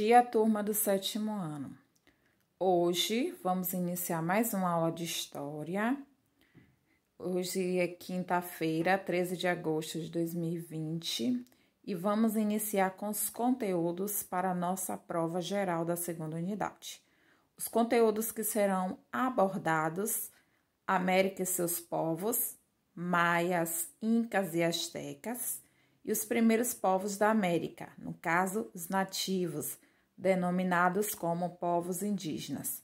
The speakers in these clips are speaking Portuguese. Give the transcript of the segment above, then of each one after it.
dia, turma do 7º ano. Hoje vamos iniciar mais uma aula de história. Hoje é quinta-feira, 13 de agosto de 2020, e vamos iniciar com os conteúdos para a nossa prova geral da segunda unidade. Os conteúdos que serão abordados: América e seus povos, maias, incas e astecas, e os primeiros povos da América, no caso, os nativos, denominados como povos indígenas.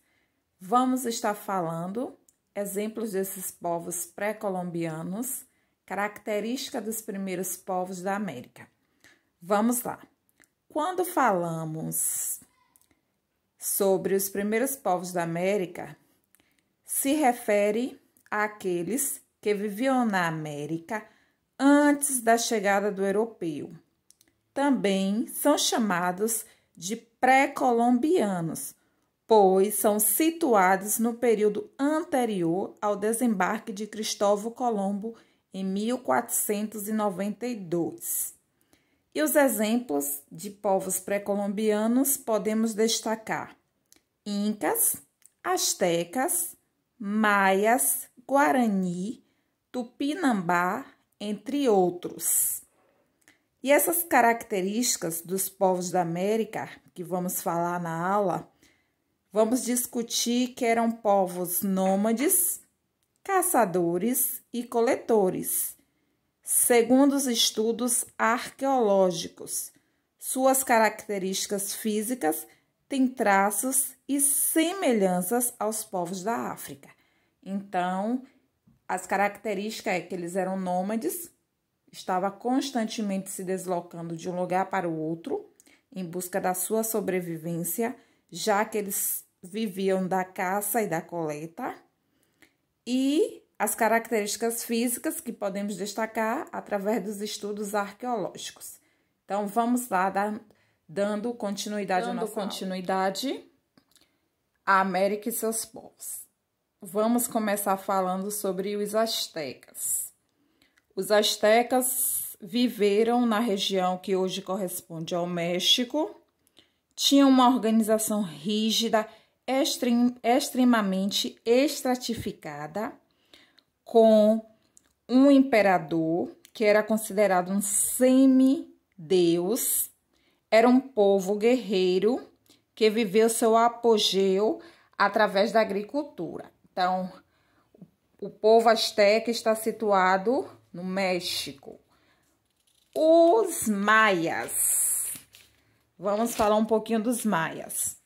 Vamos estar falando exemplos desses povos pré-colombianos, característica dos primeiros povos da América. Vamos lá. Quando falamos sobre os primeiros povos da América, se refere àqueles que viviam na América antes da chegada do europeu. Também são chamados de pré-colombianos, pois são situados no período anterior ao desembarque de Cristóvão Colombo em 1492. E os exemplos de povos pré-colombianos podemos destacar incas, astecas, maias, guarani, tupinambá, entre outros. E essas características dos povos da América, que vamos falar na aula, vamos discutir que eram povos nômades, caçadores e coletores. Segundo os estudos arqueológicos, suas características físicas têm traços e semelhanças aos povos da África. Então, as características é que eles eram nômades, estavam constantemente se deslocando de um lugar para o outro em busca da sua sobrevivência, já que eles viviam da caça e da coleta. E as características físicas que podemos destacar através dos estudos arqueológicos. Então, vamos lá dando continuidade à América e seus povos. Vamos começar falando sobre os astecas. Os astecas viveram na região que hoje corresponde ao México, tinham uma organização rígida, extremamente estratificada, com um imperador que era considerado um semideus. Era um povo guerreiro que viveu seu apogeu através da agricultura. Então, o povo asteca está situado no México. Os maias. Vamos falar um pouquinho dos maias.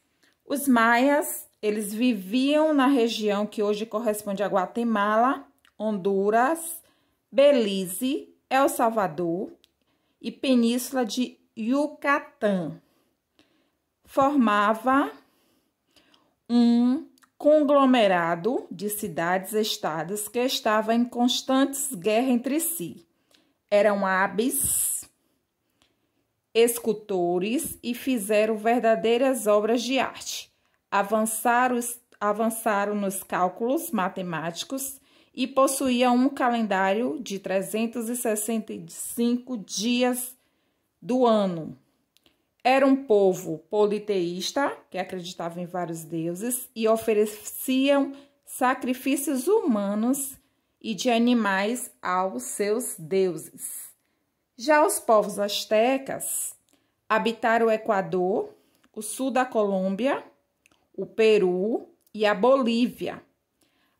Os maias, eles viviam na região que hoje corresponde a Guatemala, Honduras, Belize, El Salvador e Península de Yucatán. Formava um conglomerado de cidades-estados que estavam em constantes guerras entre si. Eram hábeis escultores e fizeram verdadeiras obras de arte. Avançaram nos cálculos matemáticos e possuíam um calendário de 365 dias do ano. Era um povo politeísta, que acreditava em vários deuses, e ofereciam sacrifícios humanos e de animais aos seus deuses. Já os povos astecas habitaram o Equador, o sul da Colômbia, o Peru e a Bolívia.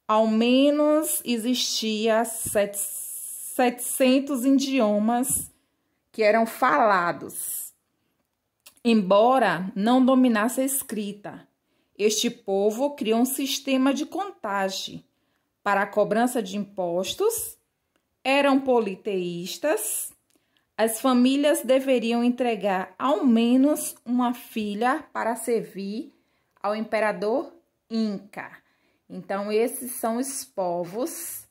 Ao menos existia 700 idiomas que eram falados. Embora não dominasse a escrita, este povo criou um sistema de contagem para a cobrança de impostos, eram politeístas, as famílias deveriam entregar ao menos uma filha para servir ao imperador Inca. Então, esses são os povos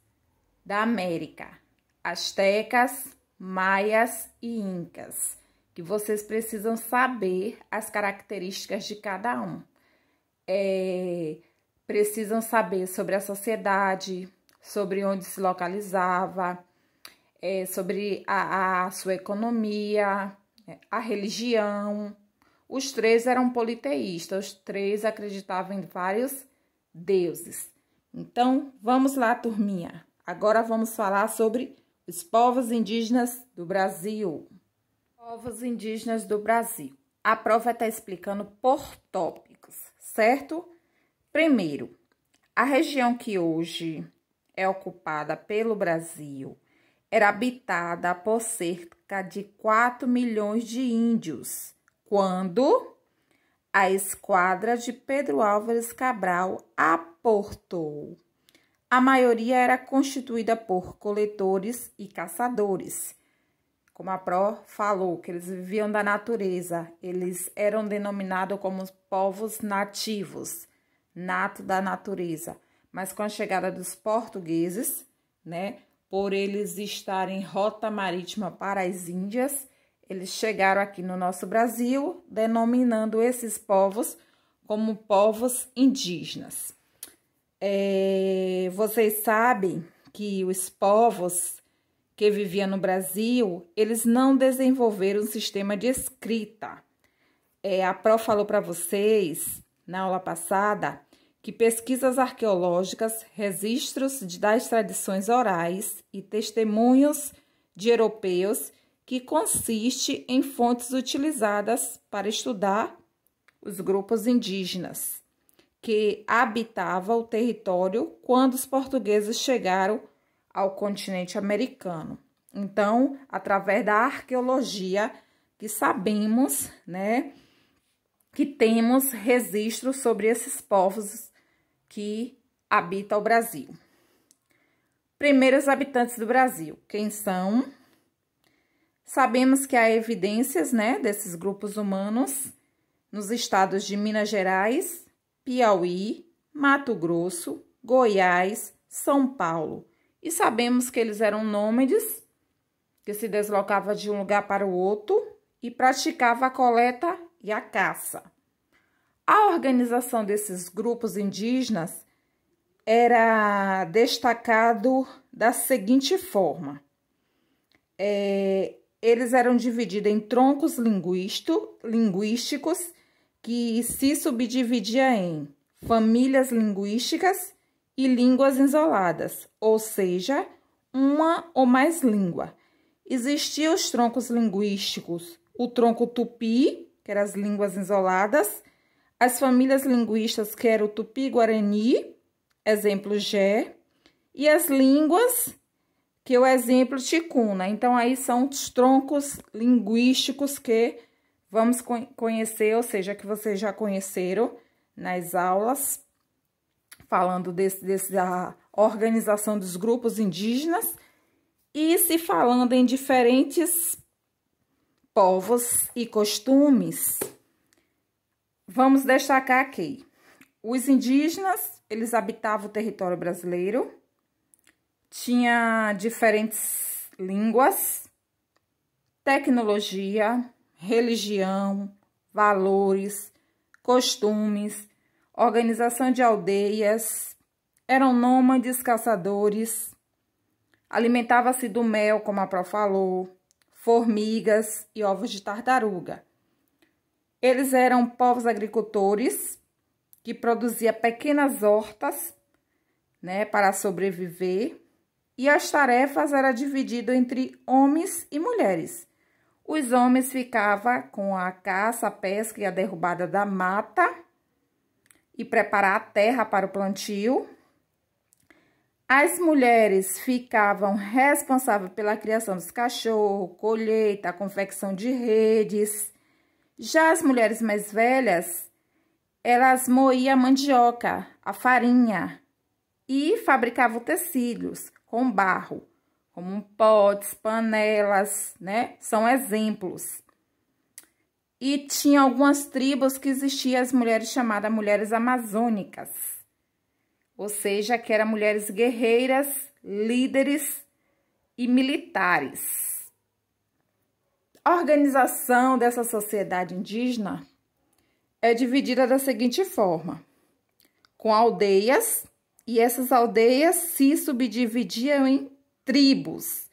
da América: astecas, maias e incas, que vocês precisam saber as características de cada um. Precisam saber sobre a sociedade, sobre onde se localizava, sobre a sua economia, a religião, Os três eram politeístas, os três acreditavam em vários deuses. Então, vamos lá, turminha. Agora vamos falar sobre os povos indígenas do Brasil. Povos indígenas do Brasil. A prova está explicando por tópicos, certo? Primeiro, a região que hoje é ocupada pelo Brasil era habitada por cerca de 4 milhões de índios, quando a esquadra de Pedro Álvares Cabral aportou. A maioria era constituída por coletores e caçadores. Como a Pró falou, que eles viviam da natureza, eles eram denominados como povos nativos, nato da natureza. Mas com a chegada dos portugueses, né, por eles estarem em rota marítima para as Índias, eles chegaram aqui no nosso Brasil, denominando esses povos como povos indígenas. Vocês sabem que os povos que viviam no Brasil, eles não desenvolveram um sistema de escrita. A Pró falou para vocês, na aula passada, que pesquisas arqueológicas, registros das tradições orais e testemunhos de europeus que consiste em fontes utilizadas para estudar os grupos indígenas que habitavam o território quando os portugueses chegaram ao continente americano. Então, através da arqueologia, que sabemos, né, que temos registros sobre esses povos que habitam o Brasil. Primeiros habitantes do Brasil, quem são? Sabemos que há evidências, né, desses grupos humanos nos estados de Minas Gerais, Piauí, Mato Grosso, Goiás, São Paulo. E sabemos que eles eram nômades, que se deslocavam de um lugar para o outro e praticavam a coleta e a caça. A organização desses grupos indígenas era destacado da seguinte forma. Eles eram divididos em troncos linguísticos que se subdividia em famílias linguísticas e línguas isoladas, ou seja, uma ou mais línguas. Existiam os troncos linguísticos, o tronco tupi, que eram as línguas isoladas, as famílias linguísticas, que era o tupi-guarani, exemplo Gé, e as línguas, que é o exemplo ticuna. Então, aí são os troncos linguísticos que vamos conhecer, ou seja, que vocês já conheceram nas aulas, falando da organização dos grupos indígenas e se falando em diferentes povos e costumes. Vamos destacar aqui. Os indígenas, eles habitavam o território brasileiro, tinha diferentes línguas, tecnologia, religião, valores, costumes, organização de aldeias, eram nômades, caçadores, alimentavam-se do mel, como a Pró falou, formigas e ovos de tartaruga. Eles eram povos agricultores que produziam pequenas hortas, né, para sobreviver, e as tarefas eram divididas entre homens e mulheres. Os homens ficavam com a caça, a pesca e a derrubada da mata e preparar a terra para o plantio. As mulheres ficavam responsáveis pela criação dos cachorros, colheita, a confecção de redes. Já as mulheres mais velhas, elas moíam a mandioca, a farinha e fabricavam tecidos com barro, como potes, panelas, né? São exemplos. E tinha algumas tribos que existiam as mulheres chamadas mulheres amazônicas, ou seja, que eram mulheres guerreiras, líderes e militares. A organização dessa sociedade indígena é dividida da seguinte forma, com aldeias, e essas aldeias se subdividiam em tribos.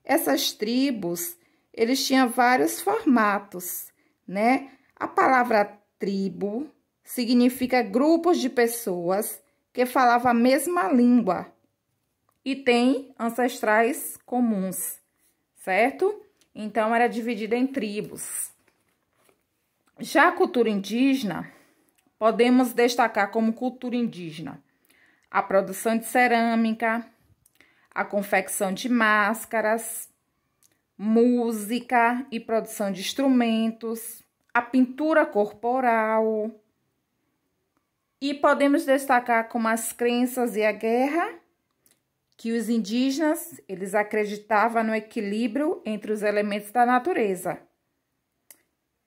Essas tribos, eles tinham vários formatos, né? A palavra tribo significa grupos de pessoas que falavam a mesma língua e têm ancestrais comuns, certo? Então, era dividida em tribos. Já a cultura indígena, podemos destacar como cultura indígena a produção de cerâmica, a confecção de máscaras, música e produção de instrumentos, a pintura corporal. E podemos destacar como as crenças e a guerra, que os indígenas, eles acreditavam no equilíbrio entre os elementos da natureza.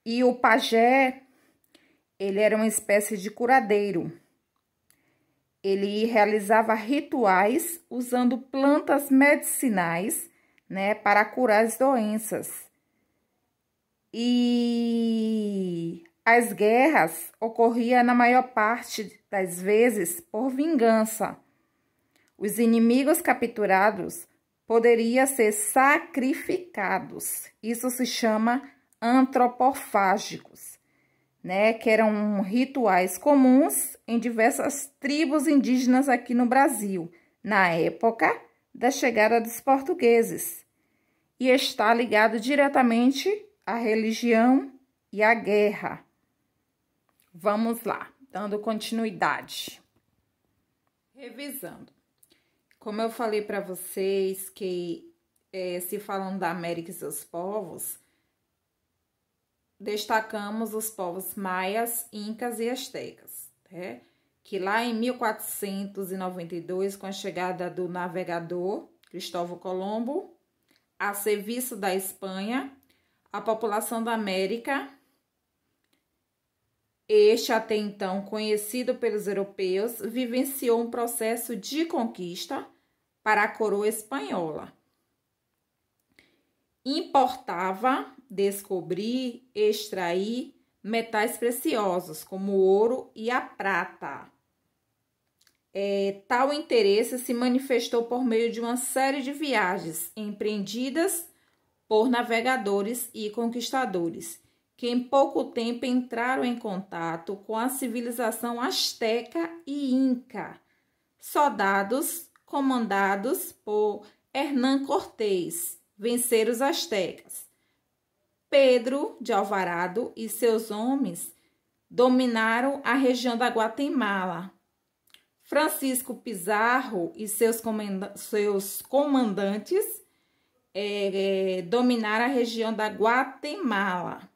E o pajé, ele era uma espécie de curadeiro. Ele realizava rituais usando plantas medicinais, né, para curar as doenças. E as guerras ocorriam na maior parte das vezes por vingança. Os inimigos capturados poderiam ser sacrificados. Isso se chama antropofágicos, né? Que eram rituais comuns em diversas tribos indígenas aqui no Brasil, na época da chegada dos portugueses. E está ligado diretamente à religião e à guerra. Vamos lá, dando continuidade. Revisando. Como eu falei para vocês que, se falando da América e seus povos, destacamos os povos maias, incas e astecas, né? Que lá em 1492, com a chegada do navegador Cristóvão Colombo, a serviço da Espanha, a população da América, este até então conhecido pelos europeus, vivenciou um processo de conquista para a coroa espanhola. Importava, descobrir, extrair metais preciosos, como o ouro e a prata. Tal interesse se manifestou por meio de uma série de viagens empreendidas por navegadores e conquistadores, que em pouco tempo entraram em contato com a civilização asteca e inca. Soldados comandados por Hernán Cortés venceram os astecas. Pedro de Alvarado e seus homens dominaram a região da Guatemala. Francisco Pizarro e seus comandantes dominaram a região da Guatemala,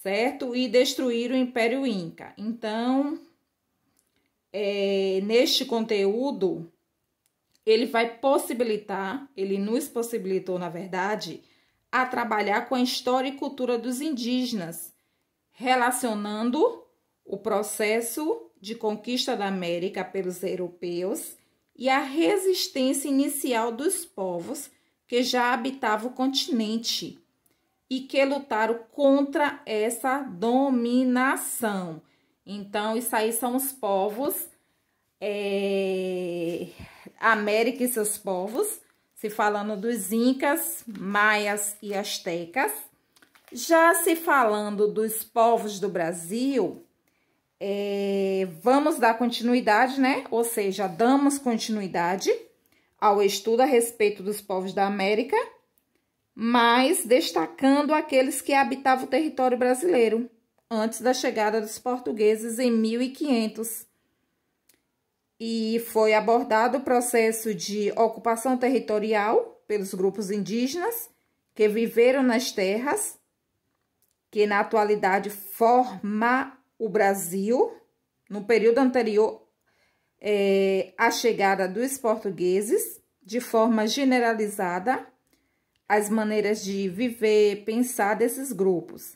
certo? E destruíram o Império Inca. Então, neste conteúdo, ele nos possibilitou, na verdade, a trabalhar com a história e cultura dos indígenas, relacionando o processo de conquista da América pelos europeus e a resistência inicial dos povos que já habitavam o continente e que lutaram contra essa dominação. Então, isso aí são os povos, América e seus povos, se falando dos incas, maias e astecas. Já se falando dos povos do Brasil, vamos dar continuidade, né? Ou seja, damos continuidade ao estudo a respeito dos povos da América, mas destacando aqueles que habitavam o território brasileiro antes da chegada dos portugueses em 1500. E foi abordado o processo de ocupação territorial pelos grupos indígenas que viveram nas terras que na atualidade forma o Brasil, no período anterior à chegada dos portugueses, de forma generalizada, as maneiras de viver, pensar desses grupos.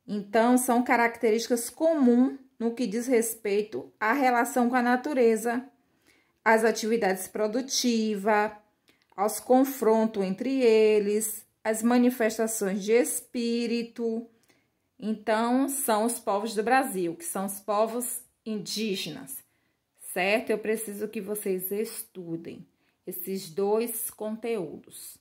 Então, são características comuns no que diz respeito à relação com a natureza, às atividades produtivas, aos confrontos entre eles, às manifestações de espírito. Então, são os povos do Brasil, que são os povos indígenas, certo? Eu preciso que vocês estudem esses dois conteúdos,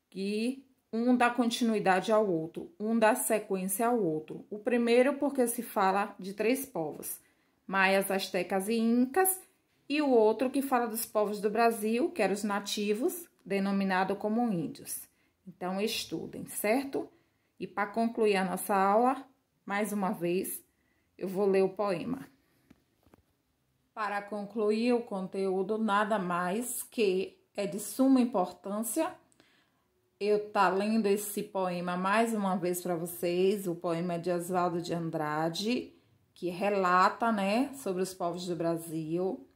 que um dá continuidade ao outro, um dá sequência ao outro. O primeiro porque se fala de 3 povos, maias, astecas e incas, e o outro que fala dos povos do Brasil, que eram os nativos, denominado como índios. Então, estudem, certo? E para concluir a nossa aula, mais uma vez, eu vou ler o poema. Para concluir o conteúdo, nada mais que é de suma importância eu tá lendo esse poema mais uma vez para vocês. O poema é de Oswaldo de Andrade, que relata, né, sobre os povos do Brasil.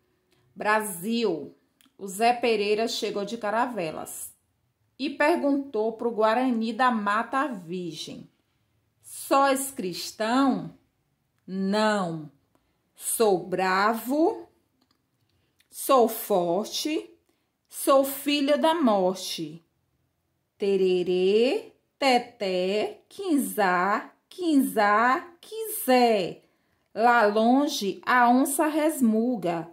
Brasil, o Zé Pereira chegou de Caravelas e perguntou pro Guarani da Mata Virgem: sós cristão? Não. Sou bravo, sou forte, sou filho da morte. Tererê, teté, quinzá, quinzá, quizé. Lá longe a onça resmuga.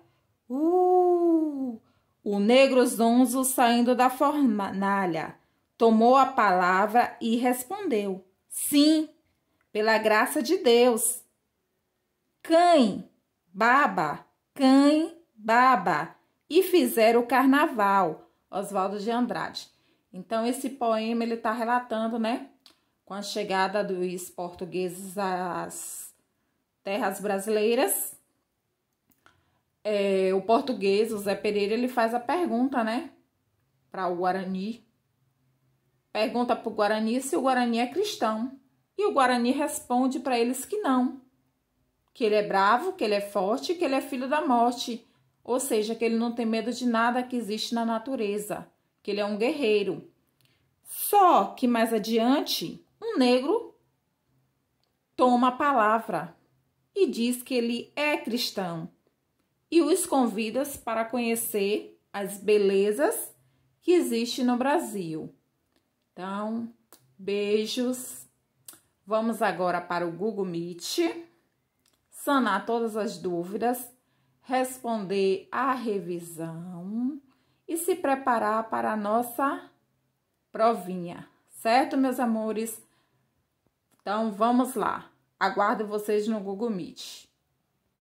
O negro zonzo saindo da fornalha tomou a palavra e respondeu: sim, pela graça de Deus. Cãe, baba, e fizeram o carnaval. Oswaldo de Andrade. Então, esse poema, ele tá relatando, né, com a chegada dos portugueses às terras brasileiras. O português, o Zé Pereira, ele faz a pergunta, né, para o Guarani. Pergunta para o Guarani se o Guarani é cristão. E o Guarani responde para eles que não. Que ele é bravo, que ele é forte, que ele é filho da morte. Ou seja, que ele não tem medo de nada que existe na natureza. Que ele é um guerreiro. Só que mais adiante, um negro toma a palavra e diz que ele é cristão e os convida para conhecer as belezas que existem no Brasil. Então, beijos. Vamos agora para o Google Meet, sanar todas as dúvidas, responder a revisão e se preparar para a nossa provinha, certo, meus amores? Então, vamos lá. Aguardo vocês no Google Meet.